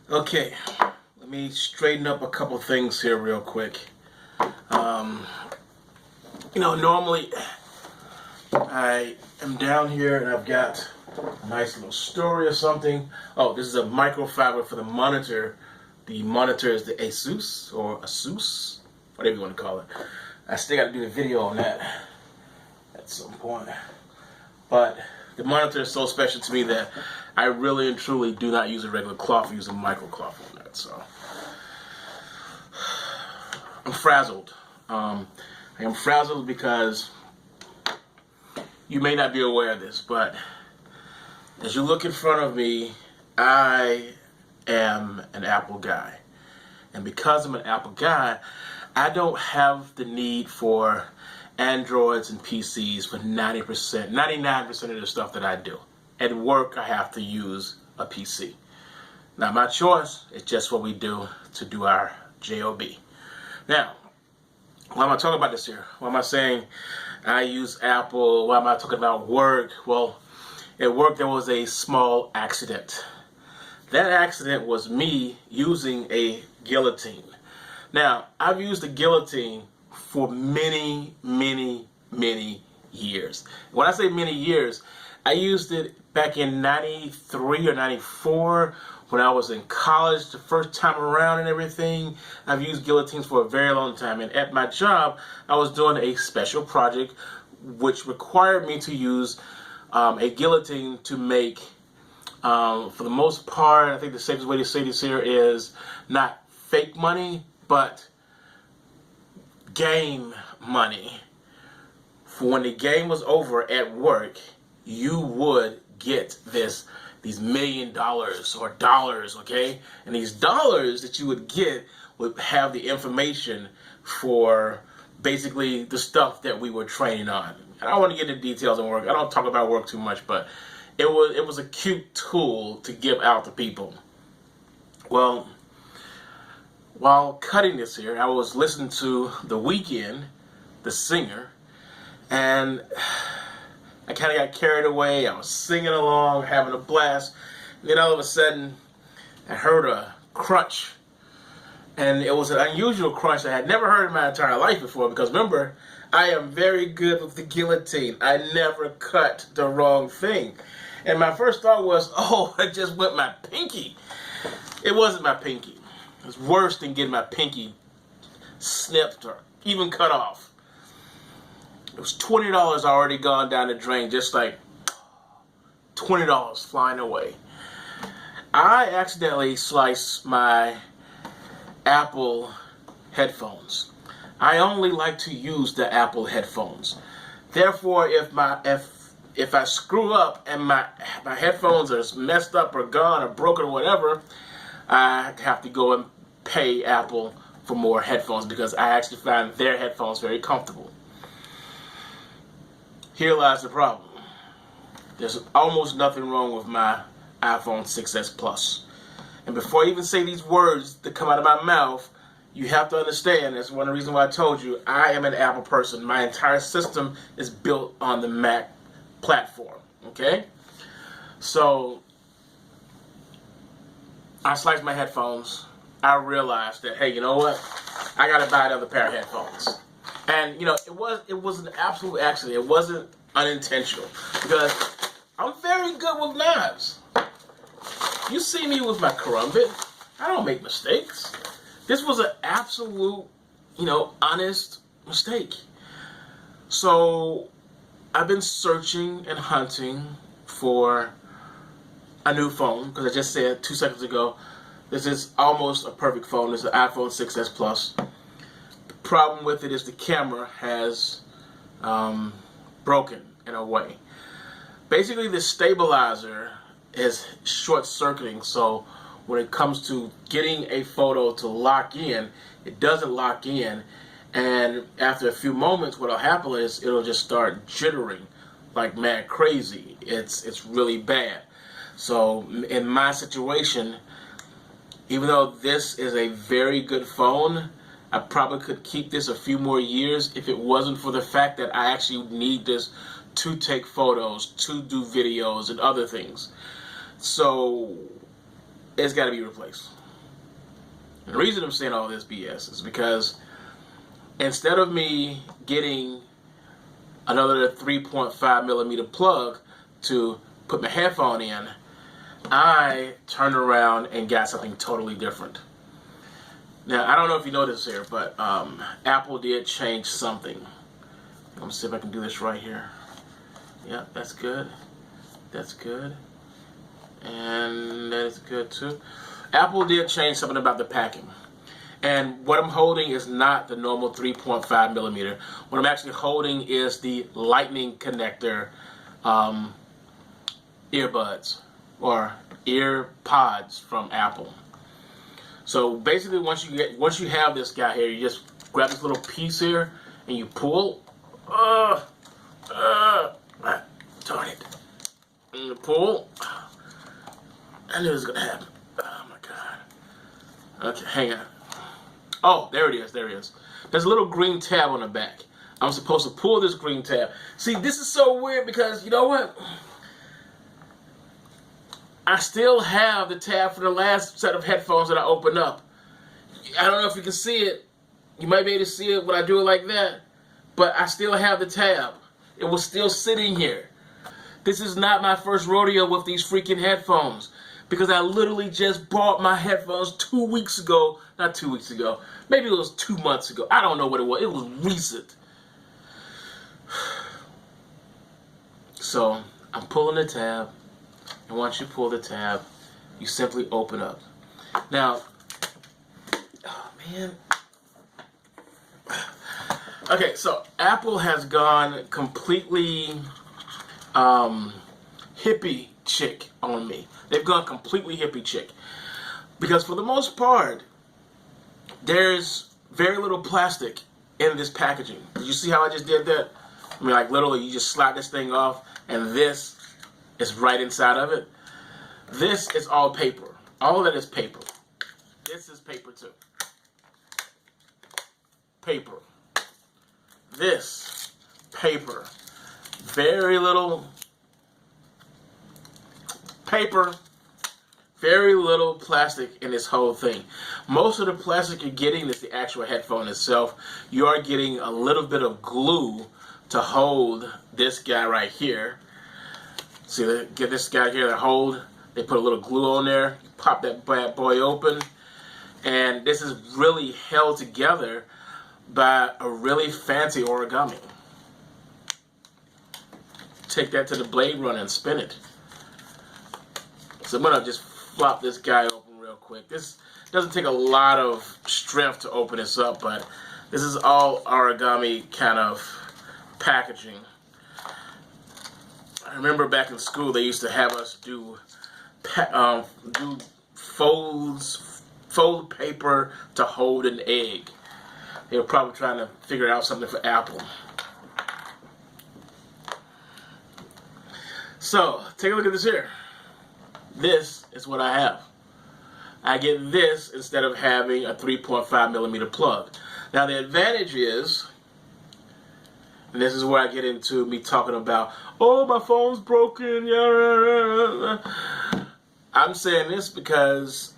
Okay, let me straighten up a couple things here real quick. Um, Normally I am down here and I've got a nice little story or something. Oh, this is a microfiber for the monitor. The monitor is the Asus or Asus, whatever you want to call it. I still got to do the video on that at some point. But the monitor is so special to me that I really and truly do not use a regular cloth. I use a microcloth on that. So I'm frazzled. I am frazzled because you may not be aware of this, but as you look in front of me, I am an Apple guy. And because I'm an Apple guy, I don't have the need for Androids and PCs for 90%, 99% of the stuff that I do. At work, I have to use a PC. Not my choice, it's just what we do to do our job. Now, why am I talking about this here? Why am I saying I use Apple? Why am I talking about work? Well, at work there was a small accident. That accident was me using a guillotine. Now, I've used a guillotine for many, many, many years. When I say many years, I used it back in 93 or 94 when I was in college the first time around and everything. I've used guillotines for a very long time. And at my job, I was doing a special project which required me to use a guillotine to make, for the most part, I think the safest way to say this here is not fake money, but game money. For when the game was over at work, you would get these $1 million or dollars, okay? And these dollars that you would get would have the information for basically the stuff that we were training on. And I don't want to get into details on work. I don't talk about work too much, but it was a cute tool to give out to people. Well, while cutting this here, I was listening to The Weeknd, the singer, and I kind of got carried away. I was singing along, having a blast, and then all of a sudden, I heard a crunch. And it was an unusual crunch I had never heard in my entire life before, because remember, I am very good with the guillotine. I never cut the wrong thing. And my first thought was, oh, I just went my pinky. It wasn't my pinky. It was worse than getting my pinky snipped or even cut off. It was $20 already gone down the drain, just like $20 flying away. I accidentally sliced my Apple headphones. I only like to use the Apple headphones. Therefore, if I screw up and my headphones are messed up or gone or broken or whatever, I have to go and pay Apple for more headphones because I actually find their headphones very comfortable. Here lies the problem. There's almost nothing wrong with my iPhone 6s Plus. And before I even say these words that come out of my mouth, you have to understand, that's one of the reasons why I told you, I am an Apple person. My entire system is built on the Mac platform, okay? So, I sliced my headphones. I realized that, hey, you know what? I gotta buy another pair of headphones. And, it was an absolute accident. It wasn't unintentional. Because I'm very good with knives. You see me with my karambit. I don't make mistakes. This was an absolute, honest mistake. So, I've been searching and hunting for a new phone, because I just said 2 seconds ago, this is almost a perfect phone. It's the iPhone 6s Plus. The problem with it is the camera has broken in a way. Basically, the stabilizer is short-circuiting, so when it comes to getting a photo to lock in, it doesn't lock in, and after a few moments, what'll happen is it'll just start jittering like mad crazy. It's really bad. So in my situation, even though this is a very good phone, I probably could keep this a few more years if it wasn't for the fact that I actually need this to take photos, to do videos and other things. So it's got to be replaced. And the reason I'm saying all this BS is because instead of me getting another 3.5 millimeter plug to put my headphone in, I turned around and got something totally different. Now, I don't know if you noticed here, but Apple did change something. I'm going to see if I can do this right here. Yeah, that's good. That's good. And that is good too. Apple did change something about the packing. And what I'm holding is not the normal 3.5 millimeter. What I'm actually holding is the lightning connector earbuds or EarPods from Apple. So basically, once you have this guy here, you just grab this little piece here and you pull. Darn it! And you pull. I knew it was gonna happen. Oh my god. Okay, hang on. Oh, there it is. There it is. There's a little green tab on the back. I'm supposed to pull this green tab. See, this is so weird because you know what? I still have the tab for the last set of headphones that I opened up. I don't know if you can see it. You might be able to see it when I do it like that. But I still have the tab. It was still sitting here. This is not my first rodeo with these freaking headphones. Because I literally just bought my headphones 2 weeks ago. Not 2 weeks ago. Maybe it was 2 months ago. I don't know what it was. It was recent. So, I'm pulling the tab. And once you pull the tab, you simply open up. Now, oh man. Okay, so Apple has gone completely hippie chick on me. They've gone completely hippie chick. Because for the most part, there's very little plastic in this packaging. Did you see how I just did that? I mean, like literally, you just slap this thing off, and this is right inside of it. This is all paper. All of that is paper. This is paper too. Paper. This, paper. Very little paper. Very little plastic in this whole thing. Most of the plastic you're getting is the actual headphone itself. You are getting a little bit of glue to hold this guy right here. See, they get this guy here to hold. They put a little glue on there. You pop that bad boy open. And this is really held together by a really fancy origami. Take that to the blade runner and spin it. So I'm going to just flop this guy open real quick. This doesn't take a lot of strength to open this up, but this is all origami kind of packaging. I remember back in school they used to have us do fold paper to hold an egg. They were probably trying to figure out something for Apple. So, take a look at this here. This is what I have. I get this instead of having a 3.5 millimeter plug. Now the advantage is, and this is where I get into me talking about, oh, my phone's broken. I'm saying this because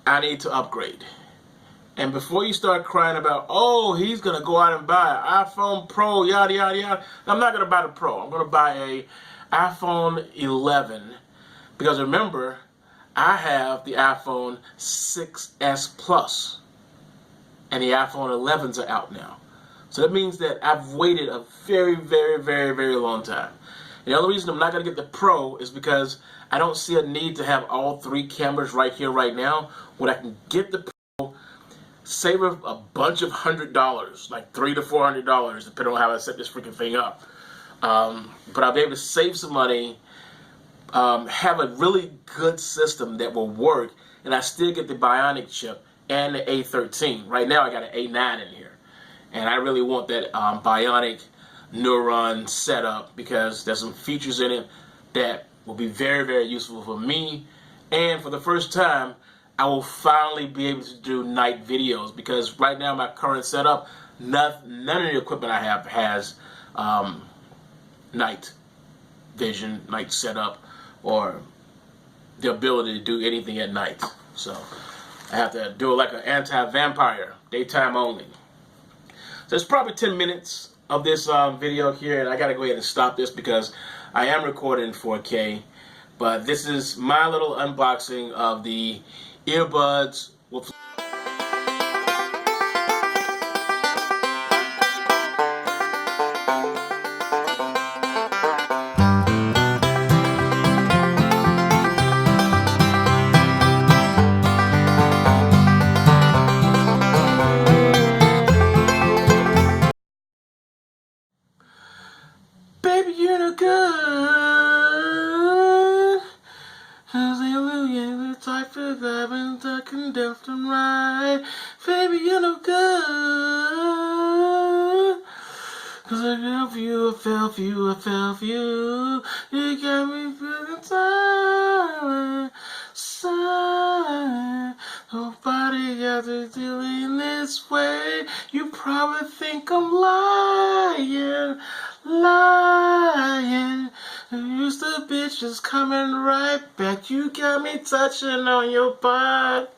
I need to upgrade. And before you start crying about, oh, he's going to go out and buy an iPhone Pro, yada, yada, yada. I'm not going to buy the Pro. I'm going to buy a iPhone 11. Because remember, I have the iPhone 6S Plus. And the iPhone 11s are out now. So that means that I've waited a very, very, very, very long time. And the only reason I'm not going to get the Pro is because I don't see a need to have all three cameras right here, right now. When I can get the Pro, save a bunch of $100, like $300 to $400, depending on how I set this freaking thing up. But I'll be able to save some money, have a really good system that will work, and I still get the Bionic chip and the A13. Right now I got an A9 in here. And I really want that Bionic neuron setup because there's some features in it that will be very, very useful for me. And for the first time, I will finally be able to do night videos because right now my current setup, none of the equipment I have has night vision, night setup, or the ability to do anything at night. So I have to do it like an anti-vampire, daytime only. So it's probably 10 minutes of this video here, and I gotta go ahead and stop this because I am recording in 4K. But this is my little unboxing of the earbuds with Baby, you're no good. Hallelujah, the type of grab and tuck and left and right. Baby, you're no good. Cause I fell for you, I fell for you, I fell for you. You got me feeling silent, silent. Nobody got to do it this way. You probably think I'm lying, lying. Used to bitch just coming right back. You got me touching on your butt.